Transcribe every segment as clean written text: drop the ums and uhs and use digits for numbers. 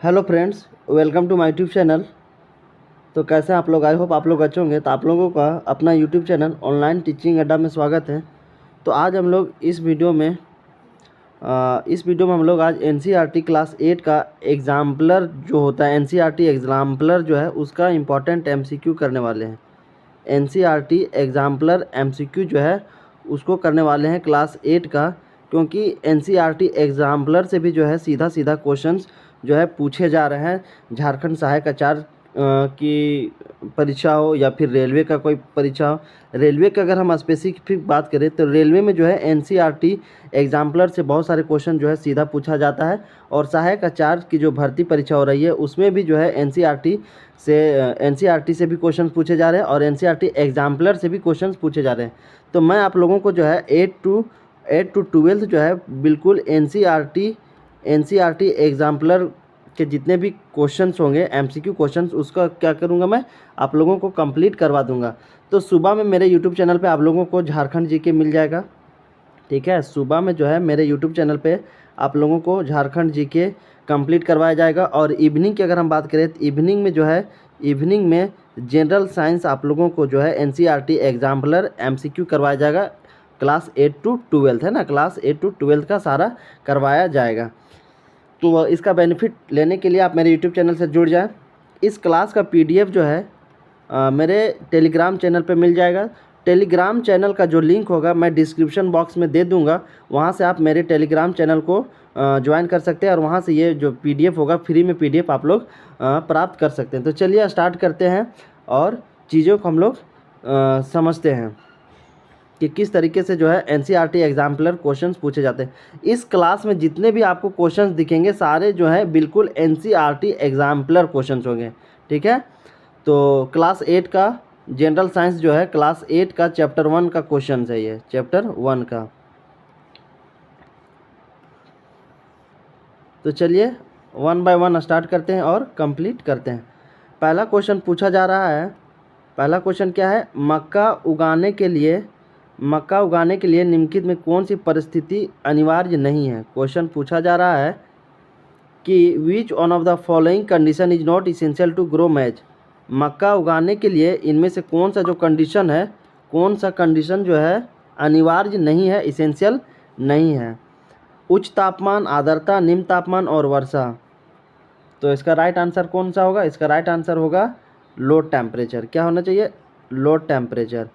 Hello friends, welcome to my YouTube channel. तो कैसे हैं आप लोग? आई होप आप लोग अच्छे होंगे। तो आप लोगों का अपना यूट्यूब चैनल ऑनलाइन टीचिंग अड्डा में स्वागत है। तो आज हम लोग इस वीडियो में हम लोग आज एनसीईआरटी क्लास 8 का एग्जाम्पलर जो होता है, एनसीईआरटी एग्जाम्पलर जो है उसका इम्पॉर्टेंट एमसीक्यू करने वाले हैं। एनसीईआरटी एग्जाम्पलर एमसीक्यू जो है उसको करने वाले हैं क्लास 8 का, क्योंकि एनसीईआरटी एग्जाम्पलर से भी जो है सीधा सीधा क्वेश्चंस जो है पूछे जा रहे हैं। झारखंड सहायक आचार्य की परीक्षा हो या फिर रेलवे का कोई परीक्षा हो। रेलवे का अगर हम स्पेसिफिक बात करें तो रेलवे में जो है एनसीईआरटी एग्जाम्पलर से बहुत सारे क्वेश्चन जो है सीधा पूछा जाता है। और सहायक आचार्य की जो भर्ती परीक्षा हो रही है उसमें भी जो है एनसीईआरटी से भी क्वेश्चन पूछे जा रहे हैं और एनसीईआरटी एग्जाम्पलर से भी क्वेश्चन पूछे जा रहे हैं। तो मैं आप लोगों को जो है 8 to 12 जो है बिल्कुल एनसीईआरटी एग्जाम्पलर के जितने भी क्वेश्चंस होंगे, एमसीक्यू क्वेश्चंस, उसका क्या करूंगा, मैं आप लोगों को कंप्लीट करवा दूंगा। तो सुबह में मेरे यूट्यूब चैनल पे आप लोगों को झारखंड जीके मिल जाएगा। ठीक है, सुबह में जो है मेरे यूट्यूब चैनल पे आप लोगों को झारखंड जीके कंप्लीट करवाया जाएगा। और इवनिंग की अगर हम बात करें तो इवनिंग में जनरल साइंस आप लोगों को जो है एनसीईआरटी एग्जाम्पलर एमसीक्यू करवाया जाएगा। क्लास 8 to 12 है ना, क्लास 8 to 12 का सारा करवाया जाएगा। तो इसका बेनिफिट लेने के लिए आप मेरे यूट्यूब चैनल से जुड़ जाएं। इस क्लास का पीडीएफ जो है मेरे टेलीग्राम चैनल पे मिल जाएगा। टेलीग्राम चैनल का जो लिंक होगा मैं डिस्क्रिप्शन बॉक्स में दे दूंगा, वहाँ से आप मेरे टेलीग्राम चैनल को ज्वाइन कर सकते हैं और वहाँ से ये जो पीडीएफ होगा फ्री में पीडीएफ आप लोग प्राप्त कर सकते हैं। तो चलिए स्टार्ट करते हैं और चीज़ों को हम लोग समझते हैं कि किस तरीके से जो है एनसीईआरटी एग्जाम्पलर क्वेश्चंस पूछे जाते हैं। इस क्लास में जितने भी आपको क्वेश्चंस दिखेंगे सारे जो है बिल्कुल एनसीईआरटी एग्जाम्पलर क्वेश्चंस होंगे। ठीक है, तो क्लास 8 का जनरल साइंस जो है क्लास 8 का चैप्टर 1 का क्वेश्चन है, ये चैप्टर 1 का। तो चलिए 1 by 1 स्टार्ट करते हैं और कंप्लीट करते हैं। पहला क्वेश्चन पूछा जा रहा है। पहला क्वेश्चन क्या है? मक्का उगाने के लिए निम्नलिखित में कौन सी परिस्थिति अनिवार्य नहीं है। क्वेश्चन पूछा जा रहा है कि which one of the following condition is not essential to grow maize. मक्का उगाने के लिए इनमें से कौन सा जो कंडीशन है, कौन सा कंडीशन जो है अनिवार्य नहीं है, इसेंशियल नहीं है। उच्च तापमान, आर्द्रता, निम्न तापमान और वर्षा। तो इसका राइट आंसर कौन सा होगा? इसका राइट आंसर होगा लो टेम्परेचर। क्या होना चाहिए? Low temperature.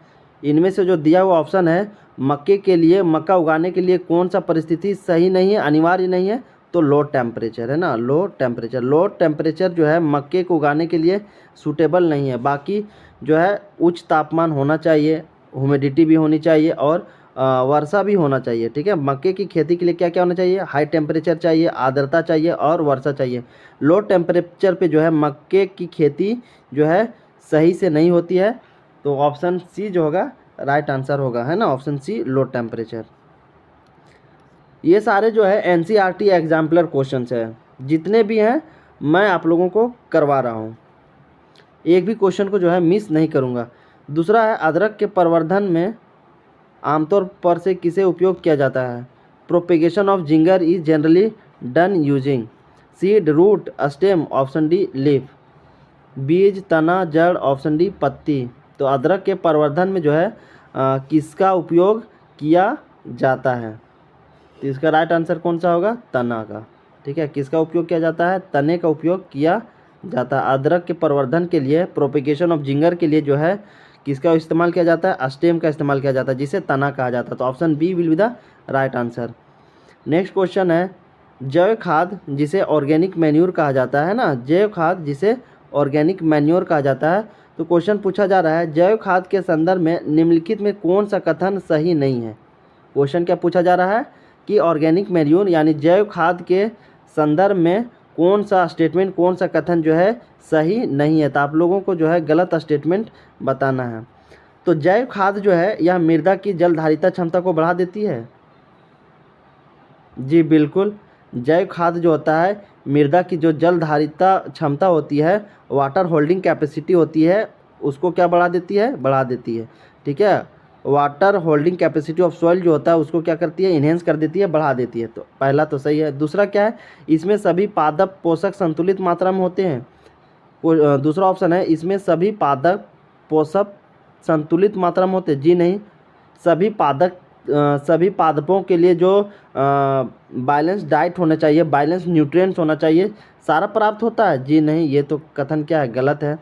इनमें से जो दिया हुआ ऑप्शन है मक्का उगाने के लिए कौन सा परिस्थिति सही नहीं है, अनिवार्य नहीं है, तो लो टेम्परेचर है ना। लो टेम्परेचर जो है मक्के को उगाने के लिए सूटेबल नहीं है। बाकी जो है उच्च तापमान होना चाहिए, ह्यूमिडिटी भी होनी चाहिए और वर्षा भी होना चाहिए। ठीक है, मक्के की खेती के लिए क्या क्या होना चाहिए? हाई टेम्परेचर चाहिए, आर्द्रता चाहिए और वर्षा चाहिए। लो टेम्परेचर पे जो है मक्के की खेती जो है सही से नहीं होती है। तो ऑप्शन सी जो होगा राइट आंसर होगा, है ना, ऑप्शन सी लो टेम्परेचर। ये सारे जो है एनसीईआरटी एग्जाम्पलर क्वेश्चंस है, जितने भी हैं मैं आप लोगों को करवा रहा हूँ, एक भी क्वेश्चन को जो है मिस नहीं करूँगा। दूसरा है अदरक के प्रवर्धन में आमतौर पर से किसे उपयोग किया जाता है। Propagation of ginger is generally done using seed, root, stem, option D leaf. बीज, तना, जड़, ऑप्शन डी पत्ती। तो अदरक के प्रवर्धन में जो है किसका उपयोग किया जाता है? तो इसका राइट आंसर कौन सा होगा? तना का। ठीक है, किसका उपयोग किया जाता है? तने का उपयोग किया जाता है। अदरक के प्रवर्धन के लिए, प्रोपेगेशन ऑफ जिंगर के लिए जो है किसका इस्तेमाल किया जाता है? स्टेम का इस्तेमाल किया जाता है, जिसे तना कहा जाता है। तो option B will be the right answer. Next question है जैव खाद जिसे ऑर्गेनिक मैन्योर कहा जाता है ना, जैव खाद जिसे ऑर्गेनिक मैन्योर कहा जाता है। तो क्वेश्चन पूछा जा रहा है जैव खाद के संदर्भ में निम्नलिखित में कौन सा कथन सही नहीं है। क्वेश्चन क्या पूछा जा रहा है कि ऑर्गेनिक मैन्योर यानी जैव खाद के संदर्भ में कौन सा स्टेटमेंट, कौन सा कथन जो है सही नहीं है। तो आप लोगों को जो है गलत स्टेटमेंट बताना है। तो जैव खाद जो है यह मृदा की जलधारिता क्षमता को बढ़ा देती है। जी बिल्कुल, जैव खाद जो होता है मृदा की जो जलधारिता क्षमता होती है, वाटर होल्डिंग कैपेसिटी होती है, उसको क्या बढ़ा देती है? बढ़ा देती है। ठीक है, water holding capacity of soil जो होता है उसको क्या करती है, इन्हेंस कर देती है, बढ़ा देती है। तो पहला तो सही है। दूसरा क्या है, इसमें सभी पादप पोषक संतुलित मात्रा में होते हैं। दूसरा ऑप्शन है, इसमें सभी पादप पोषक संतुलित मात्रा में होते हैं। जी नहीं, सभी पादपों के लिए जो बैलेंस डाइट होना चाहिए, बैलेंस न्यूट्रिएंट्स होना चाहिए, सारा प्राप्त होता है। जी नहीं, ये तो कथन क्या है, गलत है।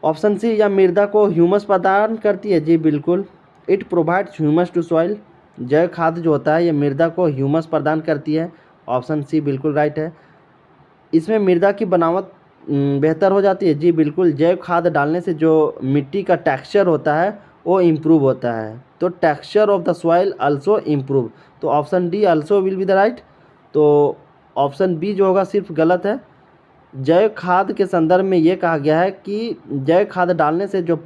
ऑप्शन सी, या मृदा को ह्यूमस प्रदान करती है। जी बिल्कुल, it provides humus to soil. जैव खाद जो होता है ये मृदा को ह्यूमस प्रदान करती है। ऑप्शन सी बिल्कुल राइट है। इसमें मृदा की बनावट बेहतर हो जाती है। जी बिल्कुल, जैव खाद डालने से जो मिट्टी का टेक्सचर होता है वो इम्प्रूव होता है। तो texture of the soil also improve. तो option D also will be the right. तो ऑप्शन बी जो होगा सिर्फ गलत है। जैव खाद के संदर्भ में ये कहा गया है कि जैव खाद डालने से जो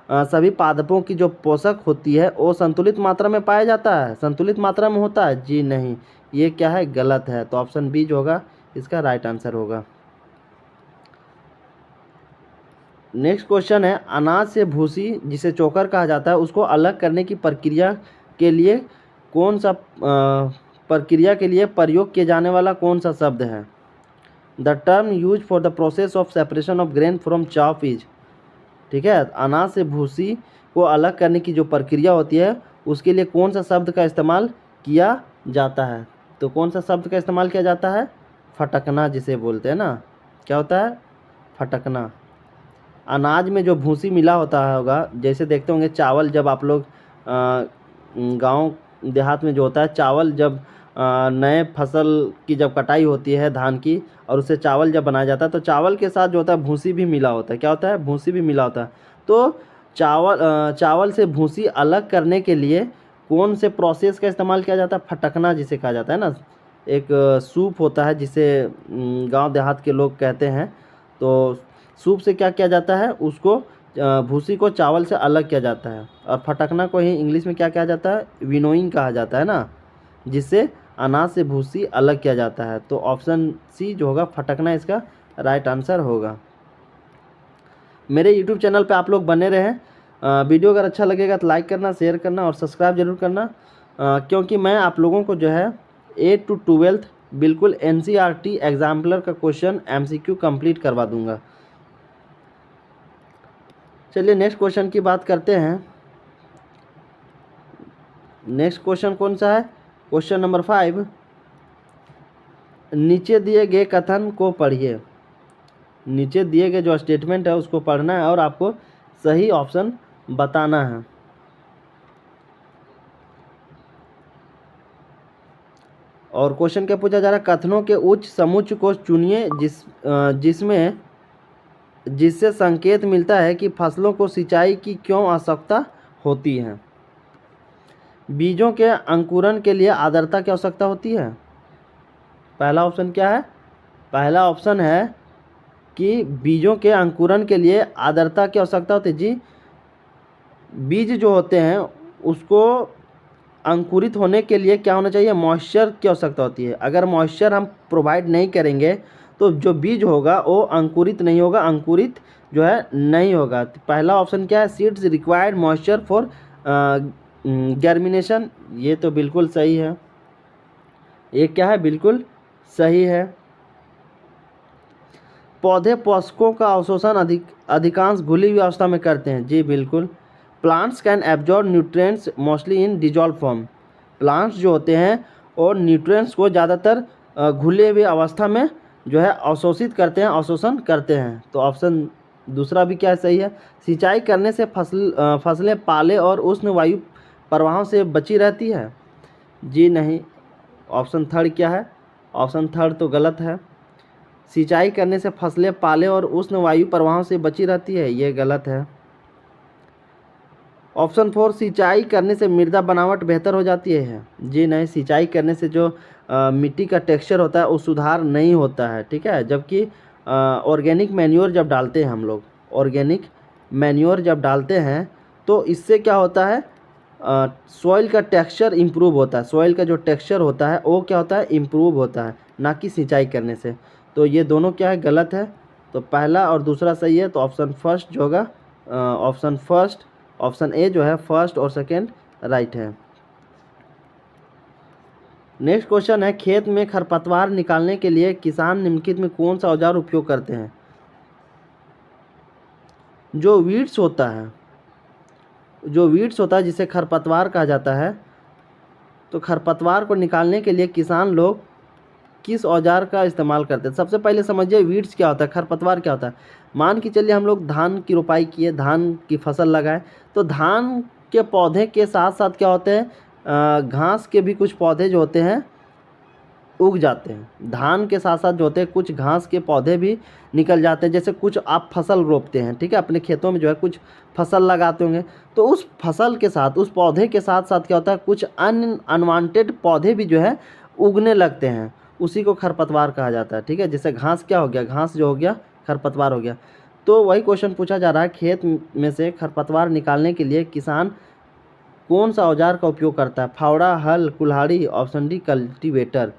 सभी पादपों की जो पोषक होती है वो संतुलित मात्रा में पाया जाता है, संतुलित मात्रा में होता है। जी नहीं, ये क्या है, गलत है। तो ऑप्शन बी जो होगा इसका राइट आंसर होगा। नेक्स्ट क्वेश्चन है, अनाज से भूसी जिसे चोकर कहा जाता है उसको अलग करने की प्रक्रिया के लिए प्रयोग किए जाने वाला कौन सा शब्द है? The term use for the process of separation of grain from chaff is. ठीक है, अनाज से भूसी को अलग करने की जो प्रक्रिया होती है उसके लिए कौन सा शब्द का इस्तेमाल किया जाता है? तो कौन सा शब्द का इस्तेमाल किया जाता है? फटकना जिसे बोलते हैं ना। क्या होता है? फटकना। अनाज में जो भूसी मिला होता है होगा, जैसे देखते होंगे चावल, जब आप लोग गांव देहात में जो होता है चावल, जब नए फसल की जब कटाई होती है धान की और उससे चावल जब बनाया जाता है तो चावल के साथ जो होता है भूसी भी मिला होता है। क्या होता है? भूसी भी मिला होता है। तो चावल से भूसी अलग करने के लिए कौन से प्रोसेस का इस्तेमाल किया जाता है? फटकना जिसे कहा जाता है ना। एक सूप होता है जिसे गांव देहात के लोग कहते हैं। तो सूप से क्या किया जाता है, उसको भूसी को चावल से अलग किया जाता है। और फटकना को ही इंग्लिश में क्या कहा जाता है? विनोइंग कहा जाता है ना, जिससे अनाज से भूसी अलग किया जाता है। तो ऑप्शन सी जो होगा फटकना इसका राइट आंसर होगा। मेरे यूट्यूब चैनल पे आप लोग बने रहें। वीडियो अगर अच्छा लगेगा तो लाइक करना, शेयर करना और सब्सक्राइब जरूर करना, क्योंकि मैं आप लोगों को जो है 8 to 12 बिल्कुल NCERT एग्जाम्पलर का क्वेश्चन MCQ कंप्लीट करवा दूंगा। चलिए नेक्स्ट क्वेश्चन की बात करते हैं। नेक्स्ट क्वेश्चन कौन सा है? Question number 5। नीचे दिए गए कथन को पढ़िए। नीचे दिए गए जो स्टेटमेंट है उसको पढ़ना है और आपको सही ऑप्शन बताना है। और क्वेश्चन क्या पूछा जा रहा है? कथनों के उच्च समुच्चय को चुनिए जिससे संकेत मिलता है कि फसलों को सिंचाई की क्यों आवश्यकता होती है। बीजों के अंकुरण के लिए आर्द्रता की आवश्यकता होती है। पहला ऑप्शन क्या है? पहला ऑप्शन है कि बीजों के अंकुरण के लिए आर्द्रता की आवश्यकता होती है। जी, बीज जो होते हैं उसको अंकुरित होने के लिए क्या होना चाहिए? मॉइस्चर की आवश्यकता होती है। अगर मॉइस्चर हम प्रोवाइड नहीं करेंगे तो जो बीज होगा वो अंकुरित नहीं होगा, अंकुरित जो है नहीं होगा। तो पहला ऑप्शन क्या है? Seeds required moisture for germination। ये तो बिल्कुल सही है। ये क्या है? बिल्कुल सही है। पौधे पोषकों का अवशोषण अधिकांश घुली हुई अवस्था में करते हैं। जी बिल्कुल। Plants can absorb nutrients mostly in dissolve form. Plants जो होते हैं और न्यूट्रिएंट्स को ज़्यादातर घुले हुए अवस्था में जो है अवशोषित करते हैं, अवशोषण करते हैं। तो ऑप्शन दूसरा भी क्या सही है? सिंचाई करने से फसलें पाले और उष्ण वायु प्रवाहों से बची रहती है। जी नहीं, ऑप्शन थर्ड क्या है? ऑप्शन थर्ड तो गलत है। सिंचाई करने से फसलें पाले और उष्ण वायु प्रवाहों से बची रहती है, ये गलत है। ऑप्शन 4, सिंचाई करने से मृदा बनावट बेहतर हो जाती है। जी नहीं, सिंचाई करने से जो मिट्टी का टेक्सचर होता है वो सुधार नहीं होता है। ठीक है, जबकि ऑर्गेनिक मैन्योर जब डालते हैं हम लोग, ऑर्गेनिक मैन्योर जब डालते हैं तो इससे क्या होता है? सॉइल का टेक्सचर इम्प्रूव होता है। सॉइल का जो टेक्सचर होता है वो क्या होता है? इम्प्रूव होता है, ना कि सिंचाई करने से। तो ये दोनों क्या है? गलत है। तो पहला और दूसरा सही है। तो ऑप्शन फर्स्ट जो होगा, ऑप्शन फर्स्ट ऑप्शन ए जो है फर्स्ट और सेकेंड राइट है। नेक्स्ट क्वेश्चन है, खेत में खरपतवार निकालने के लिए किसान निम्नलिखित में कौन सा औजार उपयोग करते हैं? जो वीड्स होता है जिसे खरपतवार कहा जाता है, तो खरपतवार को निकालने के लिए किसान लोग किस औजार का इस्तेमाल करते हैं? सबसे पहले समझिए वीड्स क्या होता है, खरपतवार क्या होता है। मान के चलिए हम लोग धान की रोपाई किए, धान की फसल लगाए, तो धान के पौधे के साथ साथ क्या होते हैं, घास के भी कुछ पौधे जो होते हैं उग जाते हैं। धान के साथ साथ जो होते हैं कुछ घास के पौधे भी निकल जाते हैं। जैसे कुछ आप फसल रोपते हैं, ठीक है, अपने खेतों में जो है कुछ फसल लगाते होंगे, तो उस फसल के साथ, उस पौधे के साथ साथ क्या होता है, कुछ अनवांटेड पौधे भी जो है उगने लगते हैं, उसी को खरपतवार कहा जाता है। ठीक है, जैसे घास क्या हो गया, घास जो हो गया खरपतवार हो गया। तो वही क्वेश्चन पूछा जा रहा है, खेत में से खरपतवार निकालने के लिए किसान कौन सा औजार का उपयोग करता है? फावड़ा, हल, कुल्हाड़ी, ऑप्शन डी कल्टीवेटर।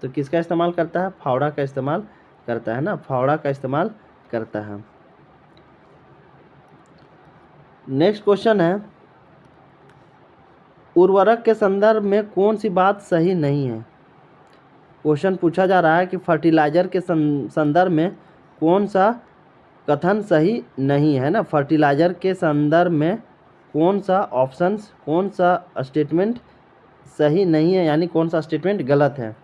तो किसका इस्तेमाल करता है? फावड़ा का इस्तेमाल करता है ना, फावड़ा का इस्तेमाल करता है। नेक्स्ट क्वेश्चन है, उर्वरक के संदर्भ में कौन सी बात सही नहीं है? क्वेश्चन पूछा जा रहा है कि फर्टिलाइजर के संदर्भ में कौन सा कथन सही नहीं है ना, फर्टिलाइजर के संदर्भ में कौन सा ऑप्शंस, कौन सा स्टेटमेंट सही नहीं है, यानी कौन सा स्टेटमेंट गलत है।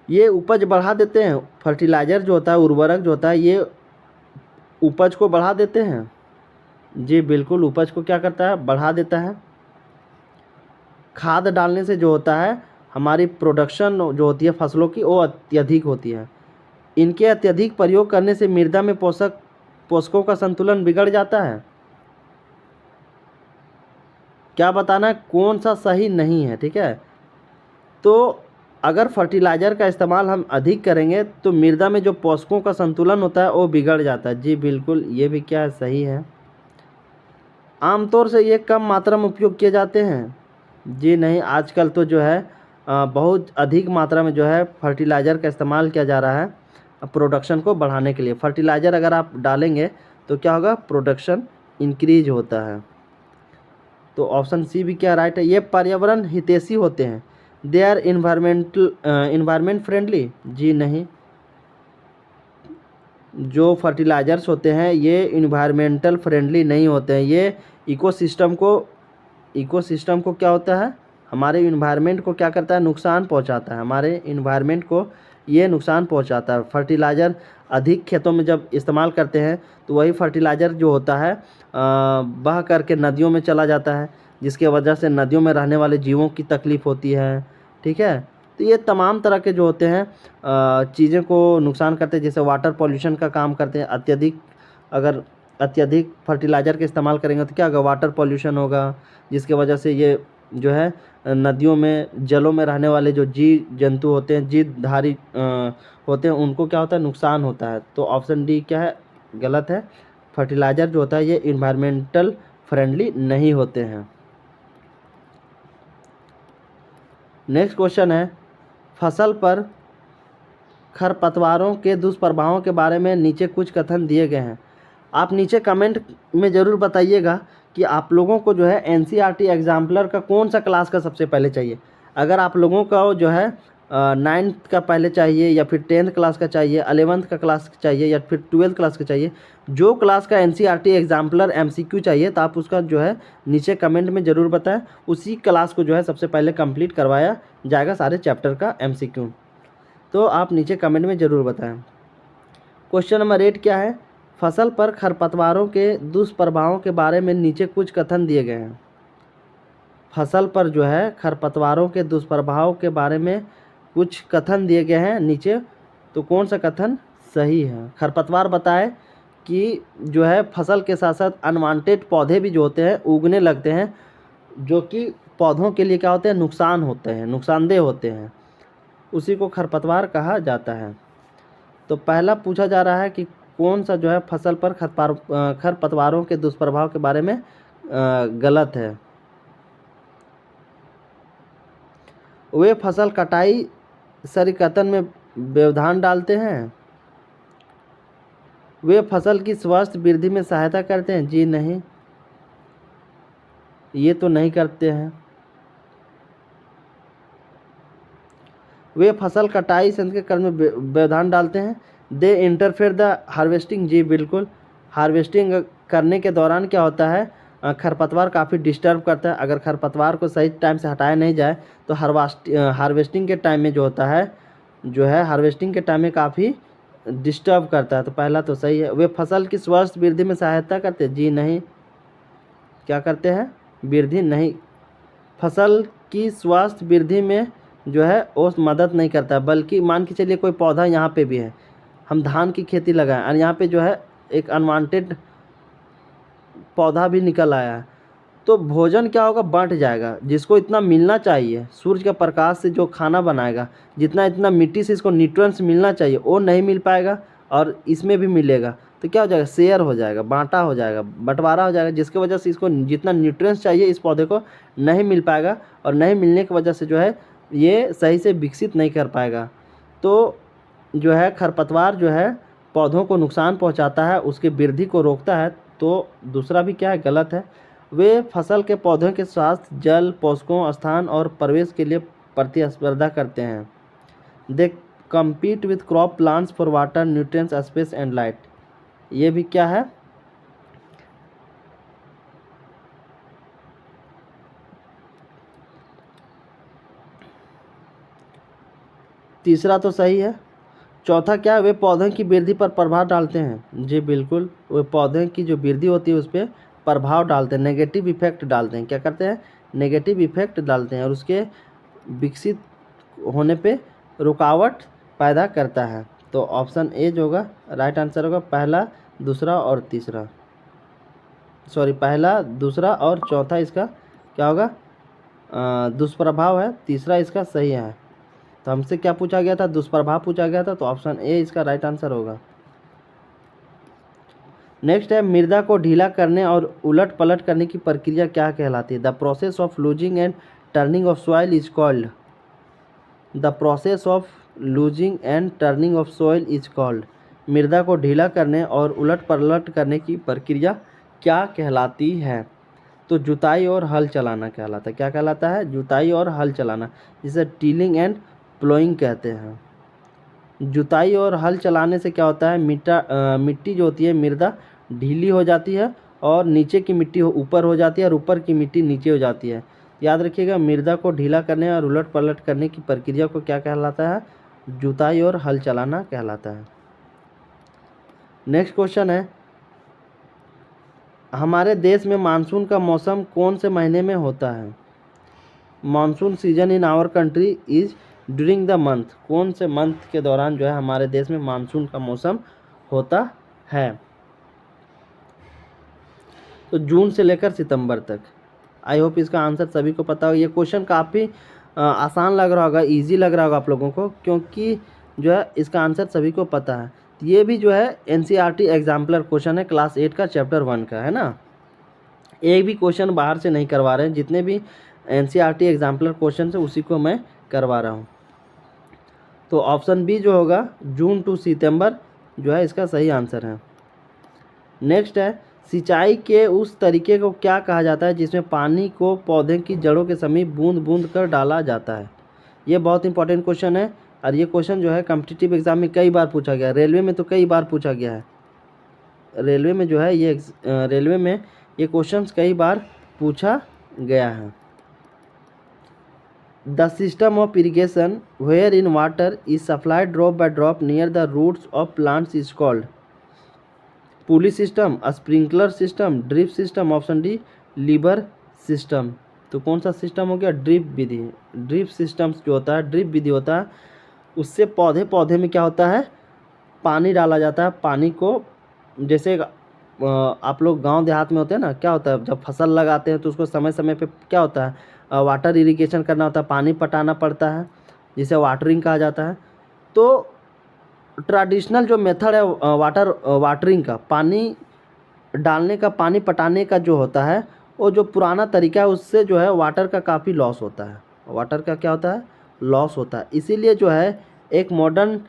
ये उपज बढ़ा देते हैं, फर्टिलाइज़र जो होता है, उर्वरक जो होता है, ये उपज को बढ़ा देते हैं। जी बिल्कुल, उपज को क्या करता है, बढ़ा देता है। खाद डालने से जो होता है हमारी प्रोडक्शन जो होती है फसलों की, वो अत्यधिक होती है। इनके अत्यधिक प्रयोग करने से मृदा में पोषकों का संतुलन बिगड़ जाता है। क्या बताना है, कौन सा सही नहीं है। ठीक है, तो अगर फर्टिलाइज़र का इस्तेमाल हम अधिक करेंगे तो मृदा में जो पोषकों का संतुलन होता है वो बिगड़ जाता है। जी बिल्कुल, ये भी क्या है, सही है। आमतौर से ये कम मात्रा में उपयोग किए जाते हैं। जी नहीं, आजकल तो जो है बहुत अधिक मात्रा में जो है फर्टिलाइज़र का इस्तेमाल किया जा रहा है प्रोडक्शन को बढ़ाने के लिए। फर्टिलाइज़र अगर आप डालेंगे तो क्या होगा, प्रोडक्शन इंक्रीज होता है। तो ऑप्शन सी भी क्या राइट है। ये पर्यावरण हितैषी होते हैं, दे आर इन्वायरमेंट फ्रेंडली। जी नहीं, जो फर्टिलाइज़र्स होते हैं ये इन्वायरमेंटल फ्रेंडली नहीं होते हैं। ये इकोसिस्टम को क्या होता है, हमारे इन्वायरमेंट को क्या करता है, नुकसान पहुंचाता है। हमारे इन्वायरमेंट को ये नुकसान पहुंचाता है। फर्टिलाइज़र अधिक खेतों में जब इस्तेमाल करते हैं तो वही फर्टिलाइज़र जो होता है बह करके नदियों में चला जाता है, जिसके वजह से नदियों में रहने वाले जीवों की तकलीफ़ होती है। ठीक है, तो ये तमाम तरह के जो होते हैं चीज़ें को नुकसान करते हैं, जैसे वाटर पॉल्यूशन का काम करते हैं। अगर अत्यधिक फर्टिलाइज़र का इस्तेमाल करेंगे तो क्या होगा, वाटर पॉल्यूशन होगा, जिसके वजह से ये जो है नदियों में, जलों में रहने वाले जो जीव जंतु होते हैं, जीवधारी होते हैं, उनको क्या होता है, नुकसान होता है। तो ऑप्शन डी क्या है, गलत है। फर्टिलाइज़र जो होता है ये इन्वायरमेंटल फ्रेंडली नहीं होते हैं। नेक्स्ट क्वेश्चन है, फसल पर खरपतवारों के दुष्प्रभावों के बारे में नीचे कुछ कथन दिए गए हैं। आप नीचे कमेंट में ज़रूर बताइएगा कि आप लोगों को जो है एनसीईआरटी एग्जाम्पलर का कौन सा क्लास का सबसे पहले चाहिए। अगर आप लोगों का जो है 9th का पहले चाहिए, या फिर 10th क्लास का चाहिए, 11th का क्लास चाहिए, या फिर 12th क्लास का चाहिए, जो क्लास का एनसीईआरटी एग्जाम्पलर एमसीक्यू चाहिए, तो आप उसका जो है नीचे कमेंट में ज़रूर बताएं। उसी क्लास को जो है सबसे पहले कंप्लीट करवाया जाएगा, सारे चैप्टर का एमसीक्यू। तो आप नीचे कमेंट में ज़रूर बताएं। क्वेश्चन नंबर 8 क्या है, फसल पर खरपतवारों के दुष्प्रभावों के बारे में नीचे कुछ कथन दिए गए हैं। फसल पर जो है खरपतवारों के दुष्प्रभाव के बारे में कुछ कथन दिए गए हैं नीचे, तो कौन सा कथन सही है। खरपतवार बताए कि जो है फसल के साथ साथ अनवांटेड पौधे भी जो होते हैं उगने लगते हैं, जो कि पौधों के लिए क्या होते हैं, नुकसान होते हैं, नुकसानदेह होते हैं, उसी को खरपतवार कहा जाता है। तो पहला पूछा जा रहा है कि कौन सा जो है फसल पर खरपतवारों के दुष्प्रभाव के बारे में गलत है। वे फसल कटाई सरिकतन में व्यवधान डालते हैं। वे फसल की स्वस्थ वृद्धि में सहायता करते हैं। जी नहीं, ये तो नहीं करते हैं। वे फसल कटाई संयंत्र के कर्म में व्यवधान डालते हैं। दे इंटरफेयर द हार्वेस्टिंग, जी बिल्कुल। हार्वेस्टिंग करने के दौरान क्या होता है, खरपतवार काफ़ी डिस्टर्ब करता है। अगर खरपतवार को सही टाइम से हटाया नहीं जाए तो हार्वेस्टिंग के टाइम में जो होता है, जो है हार्वेस्टिंग के टाइम में काफ़ी डिस्टर्ब करता है। तो पहला तो सही है। वे फसल की स्वस्थ वृद्धि में सहायता करते हैं, जी नहीं। क्या करते हैं, वृद्धि नहीं, फसल की स्वास्थ्य वृद्धि में जो है वो मदद नहीं करता, बल्कि मान के चलिए कोई पौधा यहाँ पे भी है, हम धान की खेती लगाएं और यहाँ पे जो है एक अनवांटेड पौधा भी निकल आया है, तो भोजन क्या होगा, बंट जाएगा। जिसको इतना मिलना चाहिए सूर्य के प्रकाश से जो खाना बनाएगा, जितना इतना मिट्टी से इसको न्यूट्रिएंट्स मिलना चाहिए वो नहीं मिल पाएगा, और इसमें भी मिलेगा तो क्या हो जाएगा, शेयर हो जाएगा, बांटा हो जाएगा, बंटवारा हो जाएगा, जिसकी वजह से इसको जितना न्यूट्रिएंट्स चाहिए इस पौधे को नहीं मिल पाएगा, और नहीं मिलने की वजह से जो है ये सही से विकसित नहीं कर पाएगा। तो जो है खरपतवार जो है पौधों को नुकसान पहुंचाता है, उसकी वृद्धि को रोकता है। तो दूसरा भी क्या है, गलत है। वे फसल के पौधों के स्वास्थ्य, जल, पोषकों, स्थान और प्रवेश के लिए प्रतिस्पर्धा करते हैं। दे compete with crop plants for water, nutrients, space and light। ये भी क्या है, तीसरा तो सही है। चौथा क्या है, वे पौधों की वृद्धि पर प्रभाव डालते हैं, जी बिल्कुल। वे पौधे की जो वृद्धि होती है उस पर प्रभाव डालते हैं, नेगेटिव इफेक्ट डालते हैं। क्या करते हैं, नेगेटिव इफेक्ट डालते हैं, और उसके विकसित होने पे रुकावट पैदा करता है। तो ऑप्शन ए जो होगा राइट आंसर होगा, पहला, दूसरा और तीसरा, सॉरी पहला, दूसरा और चौथा इसका क्या होगा, दुष्प्रभाव है। तीसरा इसका सही है। तो हमसे क्या पूछा गया था, दुष्प्रभाव पूछा गया था, तो ऑप्शन ए इसका राइट आंसर होगा। नेक्स्ट है, मृदा को ढीला करने और उलट पलट करने की प्रक्रिया क्या कहलाती है। The process of losing and turning of soil is called, the process of losing and turning of soil is called. मृदा को ढीला करने और उलट पलट करने की प्रक्रिया क्या कहलाती है। तो जुताई और हल चलाना कहलाता है। क्या कहलाता है, जुताई और हल चलाना, जिसे टीलिंग एंड प्लोइंग कहते हैं। जुताई और हल चलाने से क्या होता है, मिट्टी जो होती है, मृदा ढीली हो जाती है, और नीचे की मिट्टी ऊपर हो जाती है, और ऊपर की मिट्टी नीचे हो जाती है। याद रखिएगा, मृदा को ढीला करने और उलट पलट करने की प्रक्रिया को क्या कहलाता है, जुताई और हल चलाना कहलाता है। नेक्स्ट क्वेश्चन है, हमारे देश में मानसून का मौसम कौन से महीने में होता है। Monsoon season in our country is during the month, कौन से मंथ के दौरान जो है हमारे देश में मानसून का मौसम होता है। तो जून से लेकर सितंबर तक। आई होप इसका आंसर सभी को पता हो। ये क्वेश्चन काफ़ी आसान लग रहा होगा, इजी लग रहा होगा आप लोगों को, क्योंकि जो है इसका आंसर सभी को पता है। ये भी जो है एनसीईआरटी एग्जाम्पलर क्वेश्चन है, क्लास 8 का चैप्टर 1 का, है ना। एक भी क्वेश्चन बाहर से नहीं करवा रहे हैं, जितने भी एनसीईआरटी एग्जाम्पलर क्वेश्चन है उसी को मैं करवा रहा हूँ। तो ऑप्शन बी जो होगा जून टू सितंबर जो है इसका सही आंसर है। नेक्स्ट है, सिंचाई के उस तरीके को क्या कहा जाता है जिसमें पानी को पौधे की जड़ों के समीप बूंद बूंद कर डाला जाता है। ये बहुत इंपॉर्टेंट क्वेश्चन है, और ये क्वेश्चन जो है कॉम्पिटिटिव एग्जाम में कई बार पूछा गया है, रेलवे में तो कई बार पूछा गया है। रेलवे में जो है ये रेलवे में ये क्वेश्चंस कई बार पूछा गया है। The system of irrigation wherein water is supplied drop by drop near the roots of plants is called. Pulley system, sprinkler system, drip system, option D lever system. तो कौन सा system हो गया, drip विधि। Drip systems जो होता है, drip विधि होता है, उससे पौधे पौधे में क्या होता है, पानी डाला जाता है। पानी को जैसे आप लोग गांव देहात में होते हैं ना, क्या होता है, जब फसल लगाते हैं तो उसको समय समय पे क्या होता है, वाटर इरिगेशन करना होता है, पानी पटाना पड़ता है, जिसे वाटरिंग कहा जाता है। तो ट्रेडिशनल जो मेथड है वाटरिंग का, पानी डालने का, पानी पटाने का जो होता है, वो जो पुराना तरीका है उससे जो है वाटर का काफ़ी लॉस होता है। वाटर का क्या होता है, लॉस होता है। इसीलिए जो है एक मॉडर्न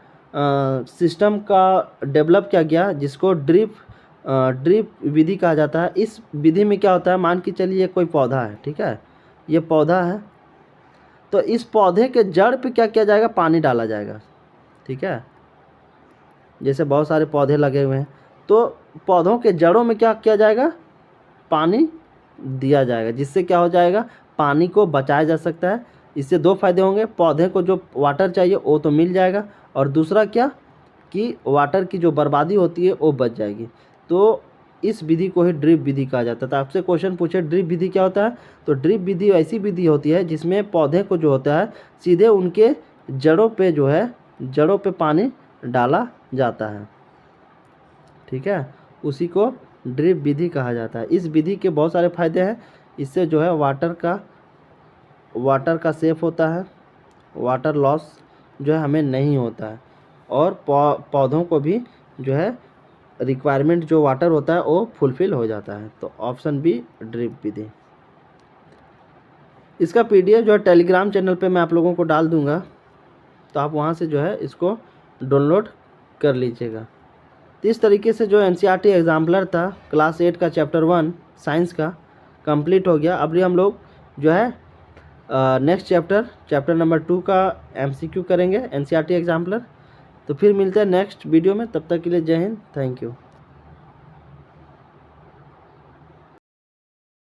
सिस्टम का डेवलप किया गया जिसको ड्रिप ड्रिप विधि कहा जाता है। इस विधि में क्या होता है, मान के चलिए ये कोई पौधा है, ठीक है, ये पौधा है, तो इस पौधे के जड़ पे क्या किया जाएगा, पानी डाला जाएगा, ठीक है। जैसे बहुत सारे पौधे लगे हुए हैं, तो पौधों के जड़ों में क्या किया जाएगा, पानी दिया जाएगा, जिससे क्या हो जाएगा, पानी को बचाया जा सकता है। इससे दो फायदे होंगे, पौधे को जो वाटर चाहिए वो तो मिल जाएगा, और दूसरा क्या कि वाटर की जो बर्बादी होती है वो बच जाएगी। तो इस विधि को ही ड्रिप विधि कहा जाता है। तो आपसे क्वेश्चन पूछे ड्रिप विधि क्या होता है, तो ड्रिप विधि ऐसी विधि होती है जिसमें पौधे को जो होता है सीधे उनके जड़ों पे जो है, जड़ों पे पानी डाला जाता है, ठीक है, उसी को ड्रिप विधि कहा जाता है। इस विधि के बहुत सारे फायदे हैं। इससे जो है वाटर का सेफ होता है, वाटर लॉस जो है हमें नहीं होता है, और पौधों को भी जो है रिक्वायरमेंट जो वाटर होता है वो फुलफ़िल हो जाता है। तो ऑप्शन बी ड्रिप विधि। इसका पीडीएफ जो है टेलीग्राम चैनल पे मैं आप लोगों को डाल दूंगा, तो आप वहाँ से जो है इसको डाउनलोड कर लीजिएगा। तो इस तरीके से जो एनसीईआरटी एग्जाम्पलर था क्लास 8 का चैप्टर 1 साइंस का कंप्लीट हो गया। अभी हम लोग जो है नेक्स्ट चैप्टर नंबर 2 का एमसीक्यू करेंगे एनसीईआरटी एग्जाम्पलर। तो फिर मिलते हैं नेक्स्ट वीडियो में, तब तक के लिए जय हिंद, थैंक यू।